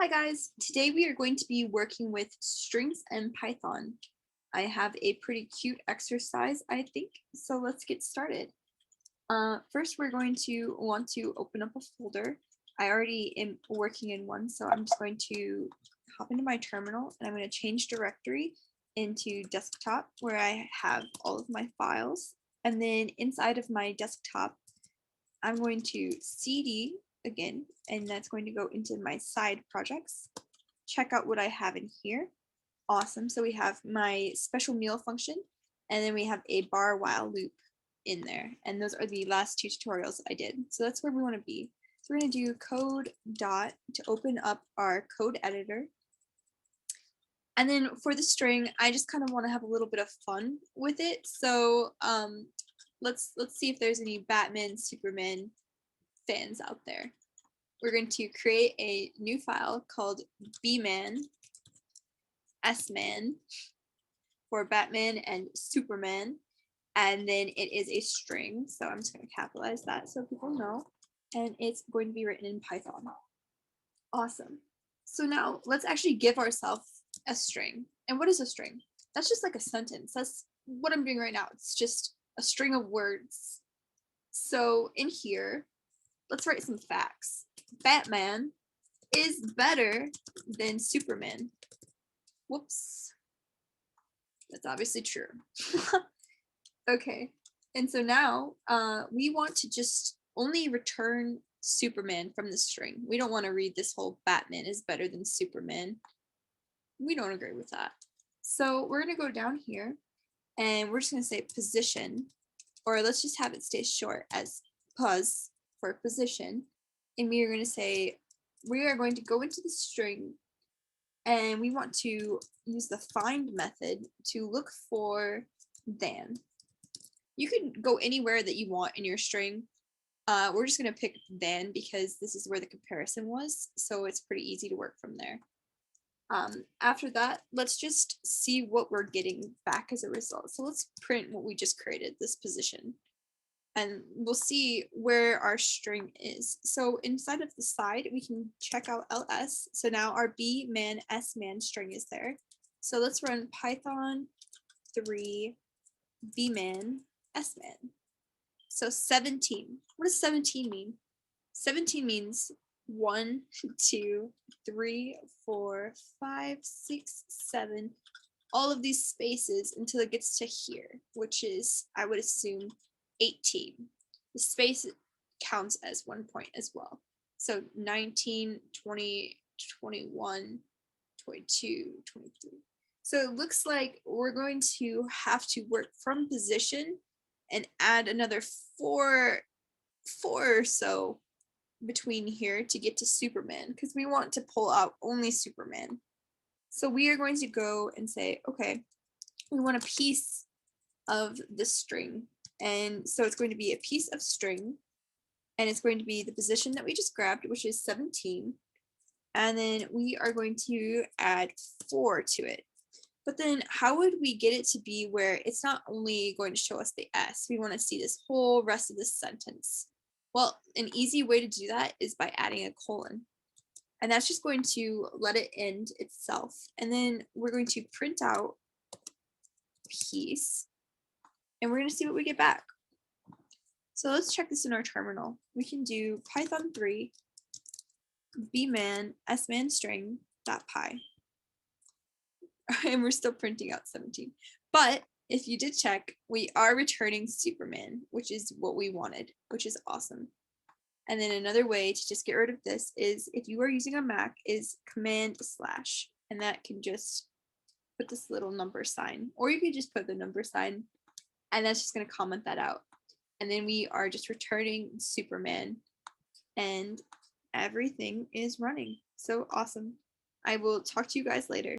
Hi guys, today we are going to be working with strings and Python. I have a pretty cute exercise, I think, so let's get started. First, we're going to want to open up a folder. I already am working in one, so I'm just going to hop into my terminal and I'm going to change directory into desktop where I have all of my files. And then inside of my desktop, I'm going to cd again, and that's going to go into my side projects. Check out what I have in here. Awesome. So we have my special meal function, and then we have a bar while loop in there. And those are the last two tutorials I did. So that's where we want to be. So we're going to do code dot to open up our code editor. And then for the string, I just kind of want to have a little bit of fun with it. So let's see if there's any Batman, Superman fans out there. We're going to create a new file called bman sman for Batman and Superman, and then it is a string, so I'm just going to capitalize that so people know, and it's going to be written in Python. Awesome. So now let's actually give ourselves a string. And what is a string? That's just like a sentence. That's what I'm doing right now. It's just a string of words. So in here, let's write some facts. Batman is better than Superman. Whoops. That's obviously true. Okay. And so now we want to just only return Superman from the string. We don't want to read this whole Batman is better than Superman. We don't agree with that. So we're going to go down here and we're just going to say position, or let's just have it stay short as pos for position. And we are going to say, we are going to go into the string and we want to use the find method to look for than. You can go anywhere that you want in your string. We're just going to pick than because this is where the comparison was. So it's pretty easy to work from there. After that, let's just see what we're getting back as a result. So let's print what we just created, this position, and we'll see where our string is. So inside of the side, we can check out ls. So now our bman sman string is there. So let's run python 3 bman sman. So 17. What does 17 mean? 17 means 1, 2, 3, 4, 5, 6, 7, all of these spaces until it gets to here, which is, I would assume, 18. The space counts as 1 point as well. So 19, 20, 21, 22, 23. So it looks like we're going to have to work from position and add another four or so between here to get to Superman, because we want to pull out only Superman. So we are going to go and say, okay, we want a piece of the string. And so it's going to be a piece of string, and it's going to be the position that we just grabbed, which is 17. And then we are going to add 4 to it. But then how would we get it to be where it's not only going to show us the S, we want to see this whole rest of this sentence? Well, an easy way to do that is by adding a colon. And that's just going to let it end itself. And then we're going to print out piece, and we're going to see what we get back. So let's check this in our terminal. We can do python 3 bman sman string .py. And we're still printing out 17. But if you did check, we are returning Superman, which is what we wanted, which is awesome. And then another way to just get rid of this is, if you are using a Mac, is command /, and that can just put this little number sign, or you could just put the number sign, and that's just going to comment that out. And then we are just returning Superman, and everything is running. So awesome. I will talk to you guys later.